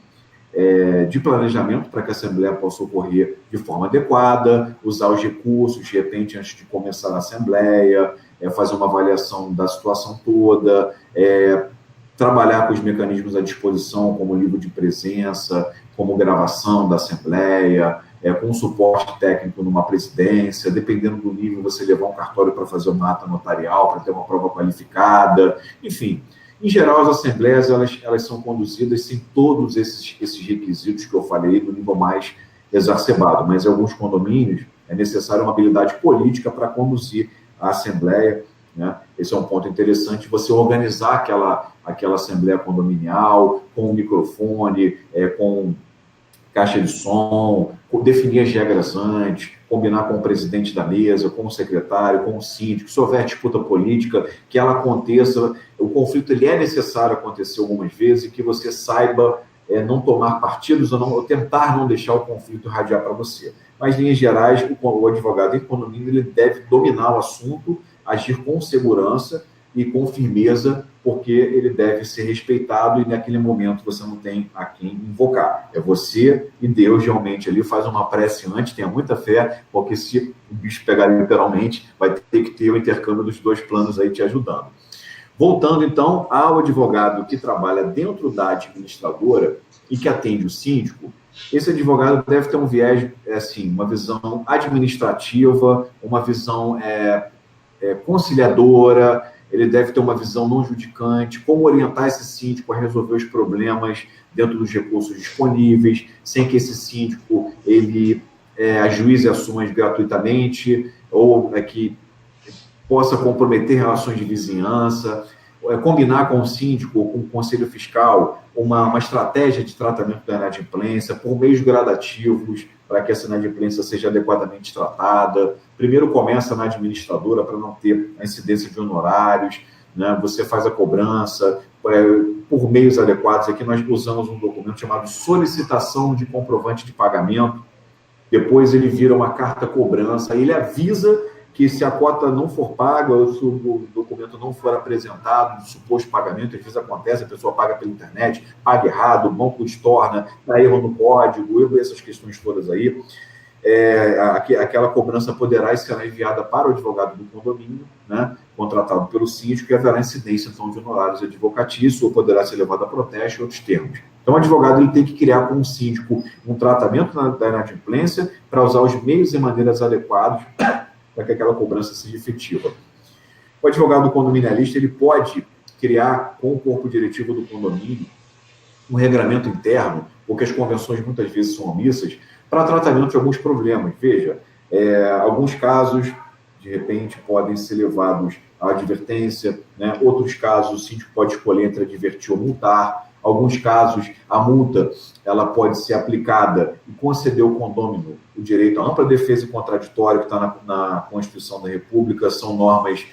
de planejamento para que a Assembleia possa ocorrer de forma adequada, usar os recursos, de repente, antes de começar a Assembleia, fazer uma avaliação da situação toda, trabalhar com os mecanismos à disposição, como livro de presença, como gravação da Assembleia, com suporte técnico numa presidência, dependendo do nível, você levar um cartório para fazer uma ata notarial, para ter uma prova qualificada, enfim. Em geral, as assembleias elas são conduzidas sem todos esses requisitos que eu falei, do nível mais exacerbado, mas em alguns condomínios é necessária uma habilidade política para conduzir a assembleia, né? Esse é um ponto interessante, você organizar aquela assembleia condominial, com o microfone, com caixa de som, definir as regras antes, combinar com o presidente da mesa, com o secretário, com o síndico, se houver disputa política, que ela aconteça, o conflito ele é necessário acontecer algumas vezes, e que você saiba não tomar partidos ou tentar não deixar o conflito irradiar para você. Mas, em linhas gerais, o advogado em condomínio ele deve dominar o assunto, agir com segurança e com firmeza, porque ele deve ser respeitado e naquele momento você não tem a quem invocar. É você e Deus realmente ali, faz uma prece antes, tenha muita fé, porque se o bicho pegar literalmente, vai ter que ter o intercâmbio dos dois planos aí te ajudando. Voltando então ao advogado que trabalha dentro da administradora e que atende o síndico, esse advogado deve ter um viés, assim, uma visão administrativa, uma visão conciliadora, ele deve ter uma visão não judicante, como orientar esse síndico a resolver os problemas dentro dos recursos disponíveis, sem que esse síndico ele ajuize ações gratuitamente, ou que possa comprometer relações de vizinhança, combinar com o síndico ou com o conselho fiscal uma estratégia de tratamento da inadimplência por meios gradativos, para que essa inadimplência seja adequadamente tratada. Primeiro começa na administradora para não ter a incidência de honorários, né? Você faz a cobrança por meios adequados. Aqui nós usamos um documento chamado solicitação de comprovante de pagamento. Depois ele vira uma carta cobrança, ele avisa que se a cota não for paga, ou se o documento não for apresentado, do suposto pagamento, às vezes acontece, a pessoa paga pela internet, paga errado, o banco estorna, dá erro no código, essas questões todas aí. Aquela cobrança poderá e será enviada para o advogado do condomínio, né, contratado pelo síndico, e haverá incidência, então, de honorários advocatícios, ou poderá ser levado a protesto e outros termos. Então, o advogado ele tem que criar com o síndico um tratamento da inadimplência para usar os meios e maneiras adequados para que aquela cobrança seja efetiva. O advogado condominialista ele pode criar com o corpo diretivo do condomínio um regramento interno, porque as convenções muitas vezes são omissas, para tratamento de alguns problemas. Veja, alguns casos, de repente, podem ser levados à advertência, né? Outros casos, o síndico pode escolher entre advertir ou multar. Alguns casos, a multa ela pode ser aplicada e conceder ao condômino o direito à ampla defesa e contraditório, que está na Constituição da República, são normas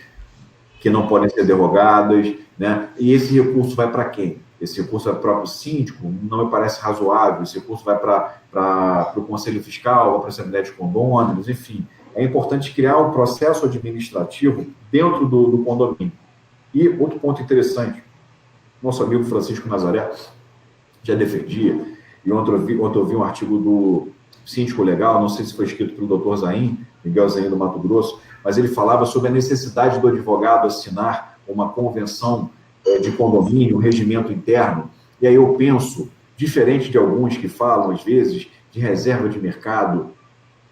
que não podem ser derrogadas, né? E esse recurso vai para quem? Esse recurso vai para o próprio síndico? Não me parece razoável. Esse recurso vai para o Conselho Fiscal, vai para a Assembleia de Condôminos, enfim. É importante criar um processo administrativo dentro do condomínio. E outro ponto interessante, nosso amigo Francisco Nazaré já defendia, e ontem eu vi um artigo do Síndico Legal, não sei se foi escrito pelo Dr. Zain, Miguel Zain do Mato Grosso, mas ele falava sobre a necessidade do advogado assinar uma convenção de condomínio, um regimento interno, e aí eu penso, diferente de alguns que falam, às vezes, de reserva de mercado,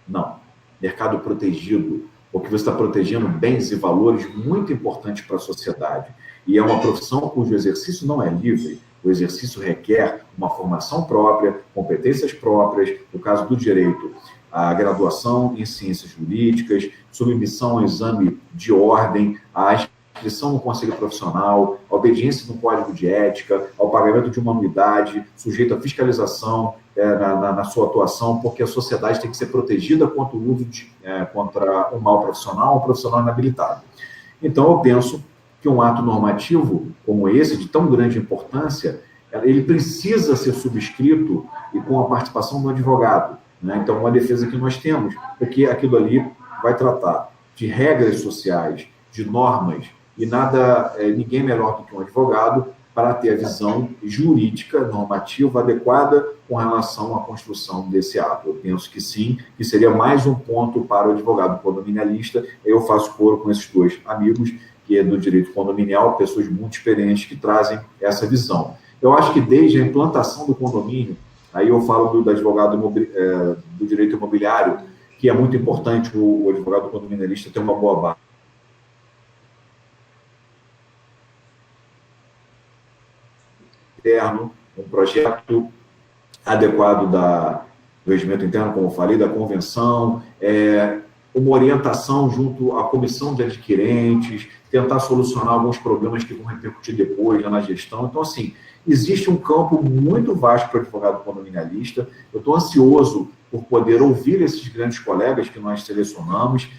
não, mercado protegido, porque você está protegendo bens e valores muito importantes para a sociedade. E é uma profissão cujo exercício não é livre, o exercício requer uma formação própria, competências próprias, no caso do direito, a graduação em ciências jurídicas, submissão ao exame de ordem, a inscrição no conselho profissional, a obediência no código de ética, ao pagamento de uma anuidade, sujeito à fiscalização na sua atuação, porque a sociedade tem que ser protegida contra o uso contra um mal profissional, um profissional inabilitado. Então, eu penso que um ato normativo como esse, de tão grande importância, ele precisa ser subscrito e com a participação do advogado. né? Então, uma defesa que nós temos, porque aquilo ali vai tratar de regras sociais, de normas, e nada, ninguém melhor do que um advogado para ter a visão jurídica, normativa adequada com relação à construção desse ato. Eu penso que sim, que seria mais um ponto para o advogado condominialista. Eu faço coro com esses dois amigos, que é do direito condominial, pessoas muito experientes que trazem essa visão. Eu acho que desde a implantação do condomínio, aí eu falo do advogado do direito imobiliário, que é muito importante o advogado condominialista ter uma boa base. Interno, um projeto adequado do regimento interno, como eu falei, da convenção, uma orientação junto à comissão de adquirentes, tentar solucionar alguns problemas que vão repercutir depois na gestão. Então, assim, existe um campo muito vasto para o advogado condominialista. Eu estou ansioso por poder ouvir esses grandes colegas que nós selecionamos.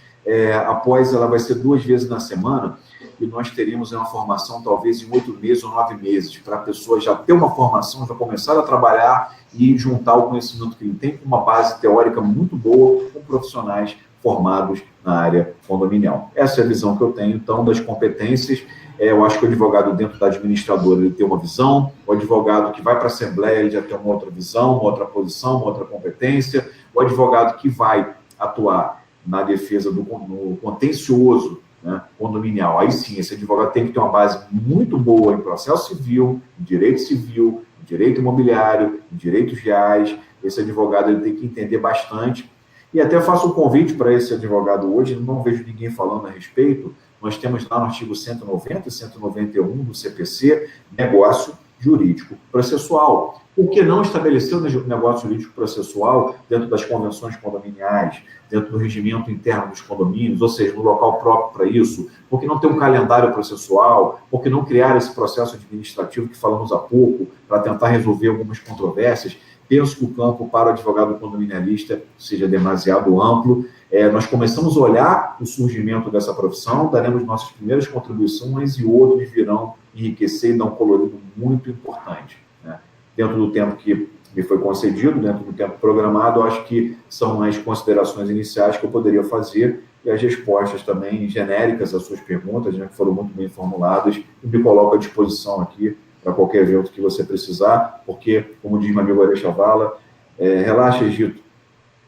Após, ela vai ser 2 vezes na semana, e nós teríamos uma formação talvez em 8 meses ou 9 meses, para a pessoa já ter uma formação, já começar a trabalhar e juntar o conhecimento que ele tem com uma base teórica muito boa, com profissionais formados na área condominial. Essa é a visão que eu tenho, então, das competências. Eu acho que o advogado dentro da administradora ele tem uma visão, o advogado que vai para a Assembleia ele já tem uma outra visão, uma outra posição, uma outra competência, o advogado que vai atuar na defesa no contencioso, né, condominial, aí sim, esse advogado tem que ter uma base muito boa em processo civil, em direito imobiliário, em direitos reais. Esse advogado ele tem que entender bastante. E até faço um convite para esse advogado hoje, não vejo ninguém falando a respeito. Nós temos lá no artigo 190 e 191 do CPC, negócio jurídico processual. Por que não estabelecer o negócio jurídico processual dentro das convenções condominiais, dentro do regimento interno dos condomínios, ou seja, no local próprio para isso? Por que não ter um calendário processual? Por que não criar esse processo administrativo que falamos há pouco, para tentar resolver algumas controvérsias? Penso que o campo para o advogado condominialista seja demasiado amplo. Nós começamos a olhar o surgimento dessa profissão, daremos nossas primeiras contribuições e outros virão enriquecer e dar um colorido muito importante, né? Dentro do tempo que me foi concedido, dentro do tempo programado, acho que são as considerações iniciais que eu poderia fazer e as respostas também genéricas às suas perguntas, né, que foram muito bem formuladas, e me coloco à disposição aqui para qualquer evento que você precisar, porque, como diz meu amigo Ari Chavala, relaxa, Egito,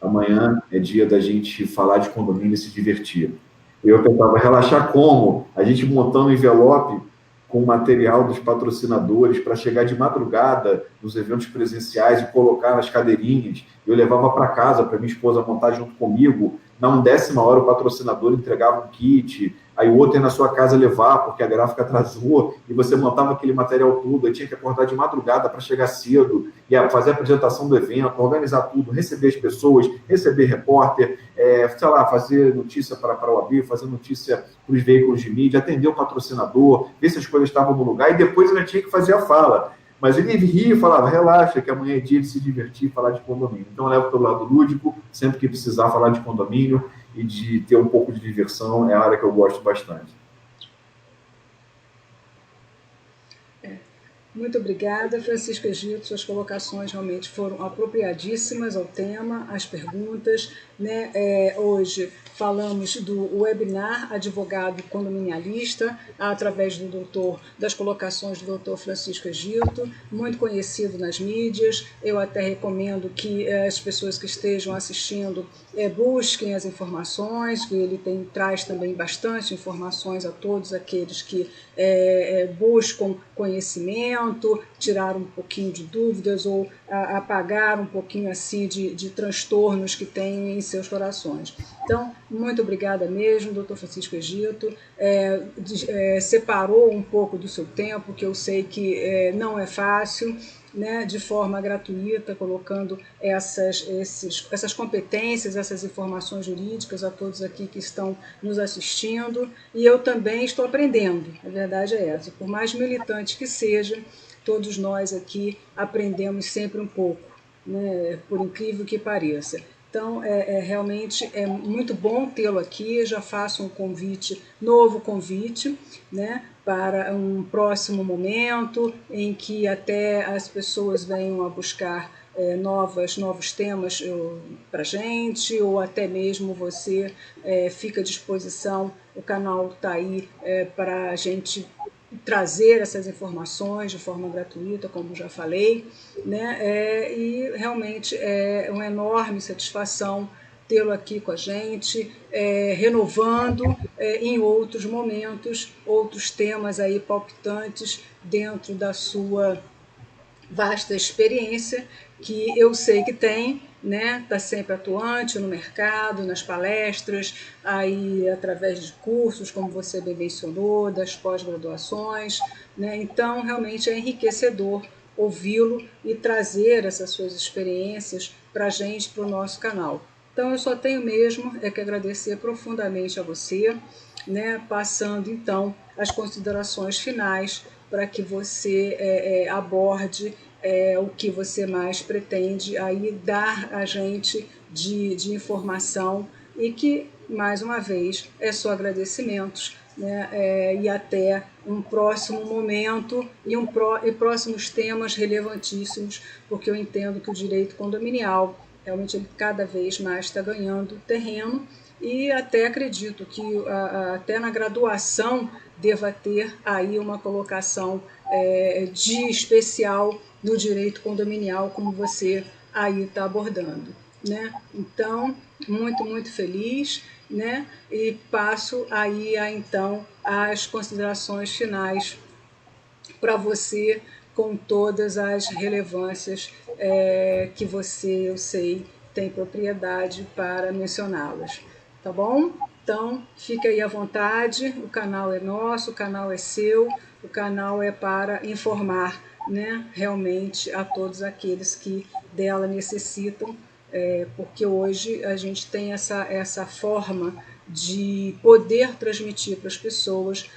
amanhã é dia da gente falar de condomínio e se divertir. Eu tentava relaxar como? A gente montando um envelope com material dos patrocinadores para chegar de madrugada nos eventos presenciais e colocar nas cadeirinhas. Eu levava para casa para minha esposa montar junto comigo. Na 1ª hora, o patrocinador entregava um kit, aí o outro ia na sua casa levar, porque a gráfica atrasou, e você montava aquele material tudo, aí tinha que acordar de madrugada para chegar cedo, e fazer a apresentação do evento, organizar tudo, receber as pessoas, receber repórter, sei lá, fazer notícia para a OAB, fazer notícia para os veículos de mídia, atender o patrocinador, ver se as coisas estavam no lugar, e depois ainda tinha que fazer a fala. Mas ele ria e falava, relaxa, que amanhã é dia de se divertir e falar de condomínio. Então, eu levo pelo lado lúdico, sempre que precisar falar de condomínio e de ter um pouco de diversão, é a área que eu gosto bastante. Muito obrigada, Francisco Egito. Suas colocações realmente foram apropriadíssimas ao tema, às perguntas, né? Hoje falamos do webinar Advogado Condominialista, através das colocações do doutor Francisco Egito, muito conhecido nas mídias. Eu até recomendo que as pessoas que estejam assistindo busquem as informações, que ele traz também bastante informações a todos aqueles que buscam conhecimento, tirar um pouquinho de dúvidas ou apagar um pouquinho assim de transtornos que têm em seus corações. Então, muito obrigada mesmo, doutor Francisco Egito. Separou um pouco do seu tempo, que eu sei que não é fácil, né, de forma gratuita, colocando essas competências, essas informações jurídicas a todos aqui que estão nos assistindo. E eu também estou aprendendo, a verdade é essa. Por mais militante que seja, todos nós aqui aprendemos sempre um pouco, né, por incrível que pareça. Então, realmente é muito bom tê-lo aqui. Já faço um novo convite, né, para um próximo momento em que até as pessoas venham a buscar novos temas para a gente, ou até mesmo você fica à disposição, o canal está aí para a gente trazer essas informações de forma gratuita, como já falei, né? E realmente é uma enorme satisfação tê-lo aqui com a gente, renovando em outros momentos, outros temas aí palpitantes dentro da sua vasta experiência, que eu sei que tem, né? Está sempre atuante no mercado, nas palestras, aí através de cursos, como você bem mencionou, das pós-graduações, né? Então, realmente é enriquecedor ouvi-lo e trazer essas suas experiências para a gente, para o nosso canal. Então, eu só tenho mesmo que agradecer profundamente a você, né? Passando, então, as considerações finais para que você aborde o que você mais pretende aí dar a gente de informação, e que, mais uma vez, é só agradecimentos, né? E até um próximo momento e próximos temas relevantíssimos, porque eu entendo que o direito condominial realmente ele cada vez mais está ganhando terreno, e até acredito que até na graduação deva ter aí uma colocação de especial no direito condominial, como você aí está abordando, né? Então, muito feliz, né? E passo aí então as considerações finais para você, com todas as relevâncias que você, eu sei, tem propriedade para mencioná-las. Tá bom? Então, fique aí à vontade, o canal é nosso, o canal é seu, o canal é para informar, né, realmente a todos aqueles que dela necessitam, porque hoje a gente tem essa forma de poder transmitir para as pessoas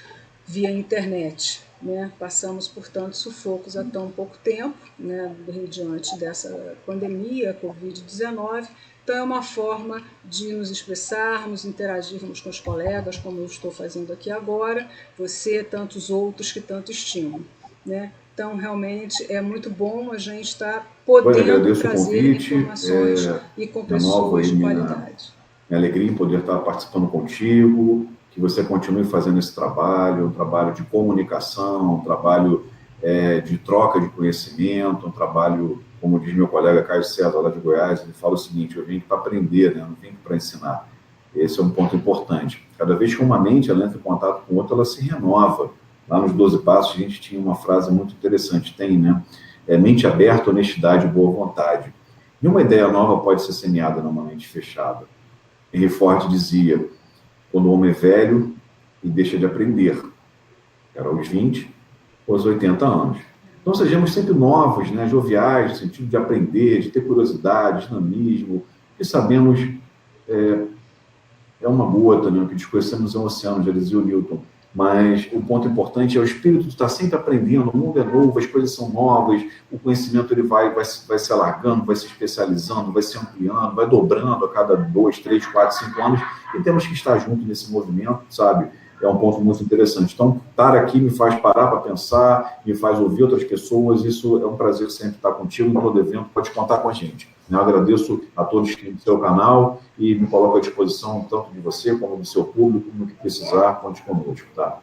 via internet, né? Passamos por tantos sufocos há tão pouco tempo, né, diante dessa pandemia, Covid-19, então é uma forma de nos expressarmos, interagirmos com os colegas, como eu estou fazendo aqui agora, você, tantos outros que tanto estimam, né? Então, realmente, é muito bom a gente estar podendo trazer informações e com pessoas de qualidade. Minha alegria em poder estar participando contigo, que você continue fazendo esse trabalho, um trabalho de comunicação, um trabalho de troca de conhecimento, um trabalho, como diz meu colega Caio César, lá de Goiás, ele fala o seguinte: eu vim para aprender, né? Não vim para ensinar. Esse é um ponto importante. Cada vez que uma mente ela entra em contato com outra, ela se renova. Lá nos 12 Passos, a gente tinha uma frase muito interessante, tem, né? Mente aberta, honestidade e boa vontade. E uma ideia nova pode ser semeada numa mente fechada. Henry Ford dizia: quando o homem é velho e deixa de aprender, era aos 20 ou aos 80 anos. Então, sejamos sempre novos, né? Joviais, no sentido de aprender, de ter curiosidade, dinamismo, e sabemos é uma gota, né? O que desconhecemos é um oceano, já dizia o Newton. Mas o ponto importante é o espírito estar sempre aprendendo, o mundo é novo, as coisas são novas, o conhecimento ele vai se alargando, vai se especializando, vai se ampliando, vai dobrando a cada 2, 3, 4, 5 anos, e temos que estar junto nesse movimento, sabe? É um ponto muito interessante. Então, estar aqui me faz parar para pensar, me faz ouvir outras pessoas, isso é um prazer sempre estar contigo, em todo evento, pode contar com a gente. Eu agradeço a todos que do seu canal e me coloco à disposição tanto de você como do seu público, no que precisar, conte conosco, tá?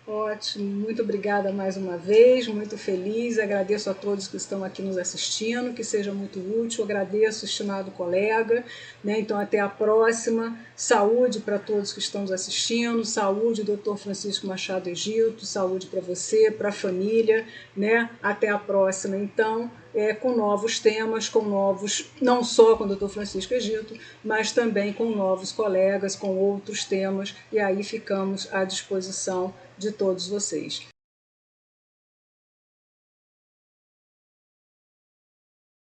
Ótimo, muito obrigada mais uma vez, muito feliz, agradeço a todos que estão aqui nos assistindo, que seja muito útil, agradeço, estimado colega, né? Então até a próxima, saúde para todos que estão nos assistindo, saúde, Dr. Francisco Machado Egito, saúde para você, para a família, né? Até a próxima, então, com novos temas, com novos, não só com o Dr. Francisco Egito, mas também com novos colegas, com outros temas, e aí ficamos à disposição de todos vocês.